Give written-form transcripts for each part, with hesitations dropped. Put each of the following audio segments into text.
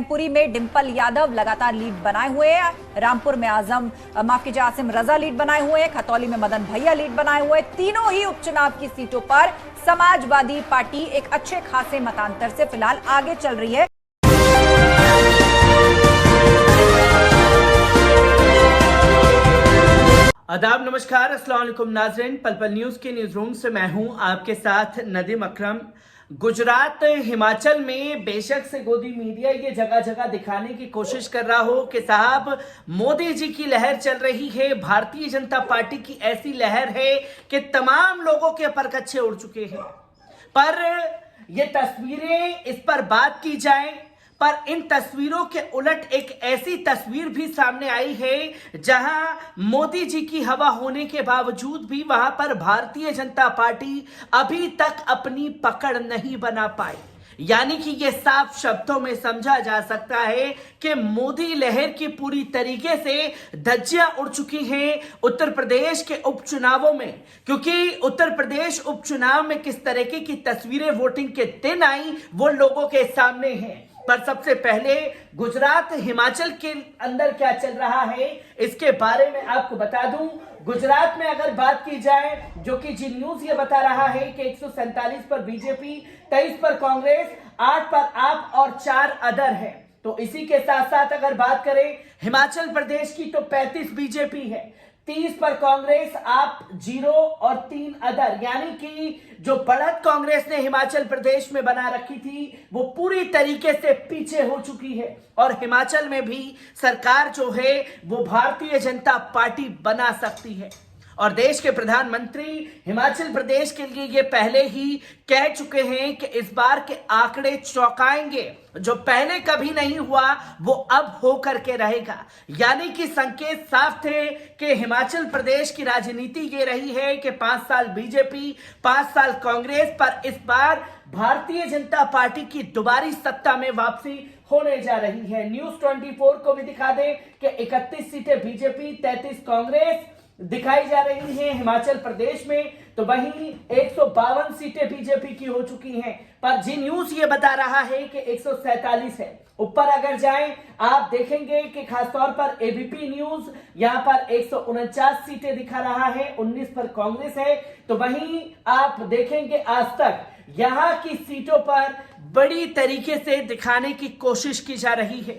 पुरी में डिंपल यादव लगातार लीड बनाए हुए हैं। रामपुर में आसिम रजा लीड बनाए हुए हैं। खतौली में मदन भैया लीड बनाए हुए हैं। तीनों ही उपचुनाव की सीटों पर समाजवादी पार्टी एक अच्छे खासे मतांतर से फिलहाल आगे चल रही है। आदाब, नमस्कार, अस्सलाम वालेकुम नाज़रीन। पल पल न्यूज के न्यूज रूम से मैं हूं आपके साथ नदीम अकरम। गुजरात, हिमाचल में बेशक से गोदी मीडिया ये जगह जगह दिखाने की कोशिश कर रहा हो कि साहब मोदी जी की लहर चल रही है, भारतीय जनता पार्टी की ऐसी लहर है कि तमाम लोगों के परकच्छे उड़ चुके हैं। पर ये तस्वीरें, इस पर बात की जाए, पर इन तस्वीरों के उलट एक ऐसी तस्वीर भी सामने आई है जहां मोदी जी की हवा होने के बावजूद भी वहां पर भारतीय जनता पार्टी अभी तक अपनी पकड़ नहीं बना पाई। यानी कि यह साफ शब्दों में समझा जा सकता है कि मोदी लहर की पूरी तरीके से धज्जियां उड़ चुकी हैं उत्तर प्रदेश के उपचुनावों में। क्योंकि उत्तर प्रदेश उपचुनाव में किस तरीके की तस्वीरें वोटिंग के दिन आई वो लोगों के सामने हैं। पर सबसे पहले गुजरात, हिमाचल के अंदर क्या चल रहा है इसके बारे में आपको बता दूं। गुजरात में अगर बात की जाए, जो कि जी न्यूज ये बता रहा है कि 147 पर बीजेपी, 23 पर कांग्रेस, 8 पर आप और 4 अदर है। तो इसी के साथ साथ अगर बात करें हिमाचल प्रदेश की तो 35 बीजेपी है, 30 पर कांग्रेस, आप 0 और 3 अदर। यानी कि जो बढ़त कांग्रेस ने हिमाचल प्रदेश में बना रखी थी वो पूरी तरीके से पीछे हो चुकी है और हिमाचल में भी सरकार जो है वो भारतीय जनता पार्टी बना सकती है। और देश के प्रधानमंत्री हिमाचल प्रदेश के लिए ये पहले ही कह चुके हैं कि इस बार के आंकड़े चौंकाएंगे, जो पहले कभी नहीं हुआ वो अब हो करके रहेगा। यानी कि संकेत साफ थे कि हिमाचल प्रदेश की राजनीति ये रही है कि 5 साल बीजेपी, 5 साल कांग्रेस, पर इस बार भारतीय जनता पार्टी की दोबारी सत्ता में वापसी होने जा रही है। न्यूज 24 को भी दिखा दें कि 31 सीटें बीजेपी, 33 कांग्रेस दिखाई जा रही हैं हिमाचल प्रदेश में, तो वहीं 152 सीटें बीजेपी की हो चुकी हैं। पर जी न्यूज ये बता रहा है कि 147 है। ऊपर अगर जाएं आप देखेंगे कि खासतौर पर एबीपी न्यूज यहां पर 149 सीटें दिखा रहा है, 19 पर कांग्रेस है। तो वहीं आप देखेंगे आज तक यहां की सीटों पर बड़ी तरीके से दिखाने की कोशिश की जा रही है।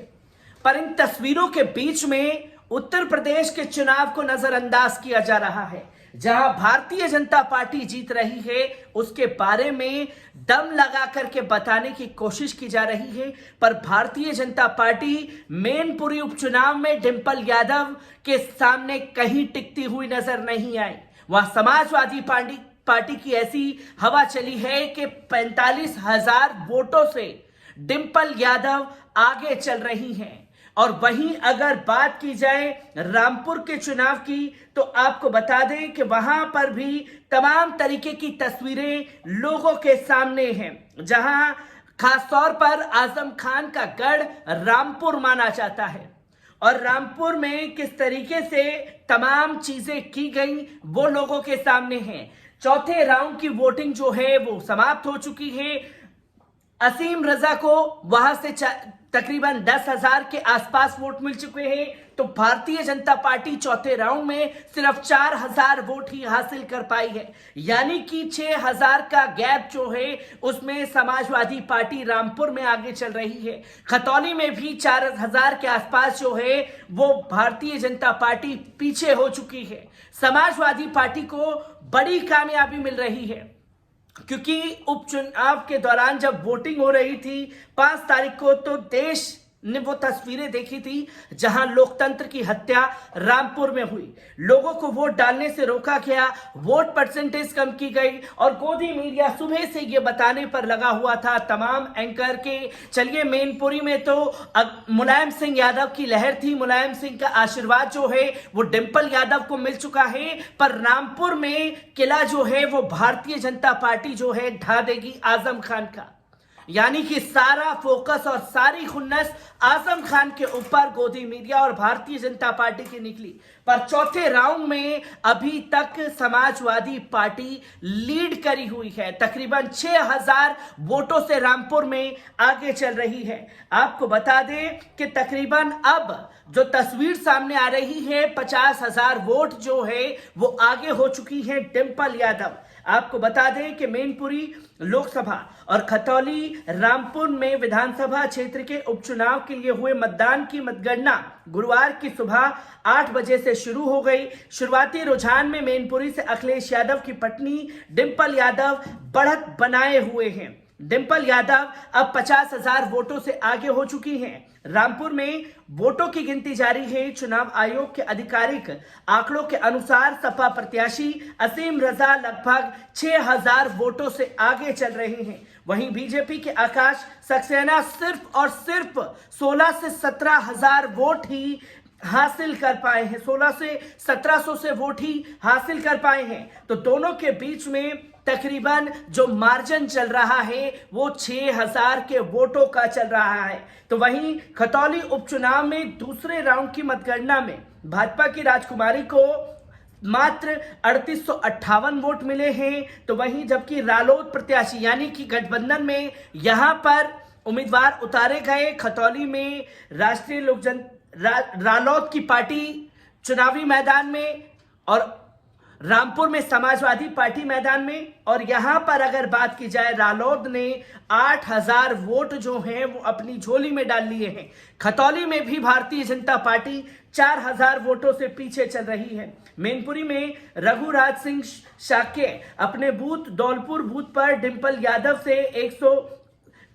पर इन तस्वीरों के बीच में उत्तर प्रदेश के चुनाव को नजरअंदाज किया जा रहा है, जहां भारतीय जनता पार्टी जीत रही है उसके बारे में दम लगा करके बताने की कोशिश की जा रही है। पर भारतीय जनता पार्टी मैनपुरी उपचुनाव में डिंपल यादव के सामने कहीं टिकती हुई नजर नहीं आई। वह समाजवादी पार्टी की ऐसी हवा चली है कि 45,000 वोटों से डिंपल यादव आगे चल रही हैं। और वहीं अगर बात की जाए रामपुर के चुनाव की तो आपको बता दें कि वहां पर भी तमाम तरीके की तस्वीरें लोगों के सामने हैं, जहां खासतौर पर आजम खान का गढ़ रामपुर माना जाता है। और रामपुर में किस तरीके से तमाम चीजें की गई वो लोगों के सामने हैं। चौथे राउंड की वोटिंग जो है वो समाप्त हो चुकी है। आसिम रजा को वहां से तकरीबन 10,000 के आसपास वोट मिल चुके हैं। तो भारतीय जनता पार्टी चौथे राउंड में सिर्फ 4,000 वोट ही हासिल कर पाई है। यानी कि 6,000 का गैप जो है उसमें समाजवादी पार्टी रामपुर में आगे चल रही है। खतौली में भी 4,000 के आसपास जो है वो भारतीय जनता पार्टी पीछे हो चुकी है। समाजवादी पार्टी को बड़ी कामयाबी मिल रही है, क्योंकि उपचुनाव के दौरान जब वोटिंग हो रही थी 5 तारीख को, तो देश ने वो तस्वीरें देखी थी जहां लोकतंत्र की हत्या रामपुर में हुई। लोगों को वोट डालने से रोका गया, वोट परसेंटेज कम की गई और गोदी मीडिया सुबह से ये बताने पर लगा हुआ था तमाम एंकर के चलिए मैनपुरी में तो मुलायम सिंह यादव की लहर थी, मुलायम सिंह का आशीर्वाद जो है वो डिंपल यादव को मिल चुका है। पर रामपुर में किला जो है वो भारतीय जनता पार्टी जो है ढा देगी आजम खान का। यानी कि सारा फोकस और सारी खुन्नस आजम खान के ऊपर गोदी मीडिया और भारतीय जनता पार्टी की निकली। पर चौथे राउंड में अभी तक समाजवादी पार्टी लीड करी हुई है। तकरीबन 6000 वोटों से रामपुर में आगे चल रही है। आपको बता दें कि तकरीबन अब जो तस्वीर सामने आ रही है, 50,000 वोट जो है वो आगे हो चुकी है डिंपल यादव। आपको बता दें कि मैनपुरी लोकसभा और खतौली रामपुर में विधानसभा क्षेत्र के उपचुनाव के लिए हुए मतदान की मतगणना गुरुवार की सुबह 8 बजे से शुरू हो गई। शुरुआती रुझान में मैनपुरी से अखिलेश यादव की पत्नी डिंपल यादव बढ़त बनाए हुए हैं। डिंपल यादव अब 50,000 वोटों से आगे हो चुकी हैं। रामपुर में वोटों की गिनती जारी है। चुनाव आयोग के आधिकारिक आंकड़ों के अनुसार सपा प्रत्याशी असीम रजा लगभग 6000 वोटों से आगे चल रहे हैं। वहीं बीजेपी के आकाश सक्सेना सिर्फ और सिर्फ 16 से 17,000 वोट ही हासिल कर पाए हैं। 16 से 1700 से वोट ही हासिल कर पाए हैं। तो दोनों के बीच में तकरीबन जो मार्जिन चल रहा है वो 6000 के वोटों का चल रहा है। तो वहीं खतौली उपचुनाव में दूसरे राउंड की मतगणना में भाजपा की राजकुमारी को मात्र 3858 वोट मिले हैं। तो वहीं जबकि रालोद प्रत्याशी यानी कि गठबंधन में यहां पर उम्मीदवार उतारे गए। खतौली में राष्ट्रीय रालोद की पार्टी चुनावी मैदान में और रामपुर में समाजवादी पार्टी मैदान में। और यहां पर अगर बात की जाए, रालोद ने 8000 वोट जो हैं वो अपनी झोली में डाल लिए हैं। खतौली में भी भारतीय जनता पार्टी 4000 वोटों से पीछे चल रही है। मैनपुरी में रघुराज सिंह शाक्य अपने बूथ दौलपुर बूथ पर डिंपल यादव से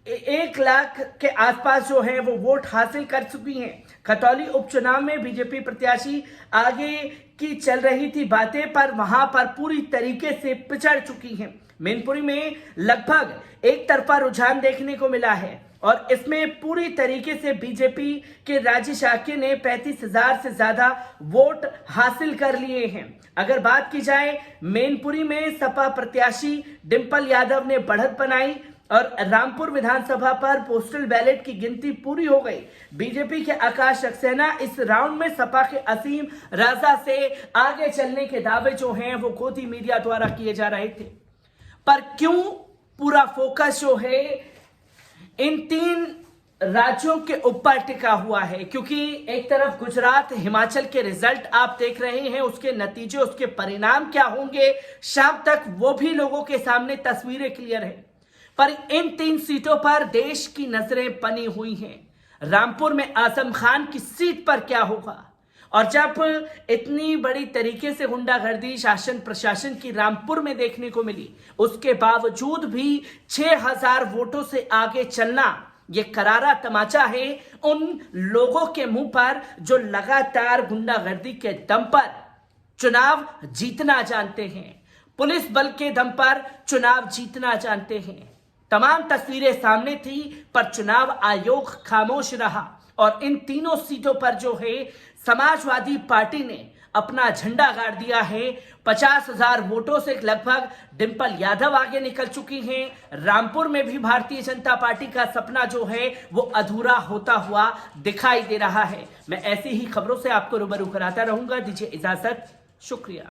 1 लाख के आसपास जो है वो वोट हासिल कर चुकी हैं। खतौली उपचुनाव में बीजेपी प्रत्याशी आगे की चल रही थी बातें, पर वहां पर पूरी तरीके से पिछड़ चुकी हैं। मैनपुरी में लगभग एक तरफा रुझान देखने को मिला है और इसमें पूरी तरीके से बीजेपी के राजी शाक्य ने 35,000 से ज्यादा वोट हासिल कर लिए हैं। अगर बात की जाए, मैनपुरी में सपा प्रत्याशी डिंपल यादव ने बढ़त बनाई और रामपुर विधानसभा पर पोस्टल बैलेट की गिनती पूरी हो गई। बीजेपी के आकाश सक्सेना इस राउंड में सपा के असीम राजा से आगे चलने के दावे जो हैं वो गोदी मीडिया द्वारा किए जा रहे थे। पर क्यों पूरा फोकस जो है इन 3 राज्यों के ऊपर टिका हुआ है? क्योंकि एक तरफ गुजरात, हिमाचल के रिजल्ट आप देख रहे हैं, उसके नतीजे, उसके परिणाम क्या होंगे शाम तक वो भी लोगों के सामने तस्वीरें क्लियर है। पर इन 3 सीटों पर देश की नजरें बनी हुई हैं। रामपुर में आजम खान की सीट पर क्या होगा? और जब इतनी बड़ी तरीके से गुंडागर्दी शासन प्रशासन की रामपुर में देखने को मिली, उसके बावजूद भी 6000 वोटों से आगे चलना ये करारा तमाचा है उन लोगों के मुंह पर जो लगातार गुंडागर्दी के दम पर चुनाव जीतना जानते हैं, पुलिस बल के दम पर चुनाव जीतना जानते हैं। तमाम तस्वीरें सामने थी पर चुनाव आयोग खामोश रहा और इन 3 सीटों पर जो है समाजवादी पार्टी ने अपना झंडा गाड़ दिया है। 50,000 वोटों से लगभग डिंपल यादव आगे निकल चुकी हैं। रामपुर में भी भारतीय जनता पार्टी का सपना जो है वो अधूरा होता हुआ दिखाई दे रहा है। मैं ऐसी ही खबरों से आपको रूबरू कराता रहूंगा। दीजिए इजाजत, शुक्रिया।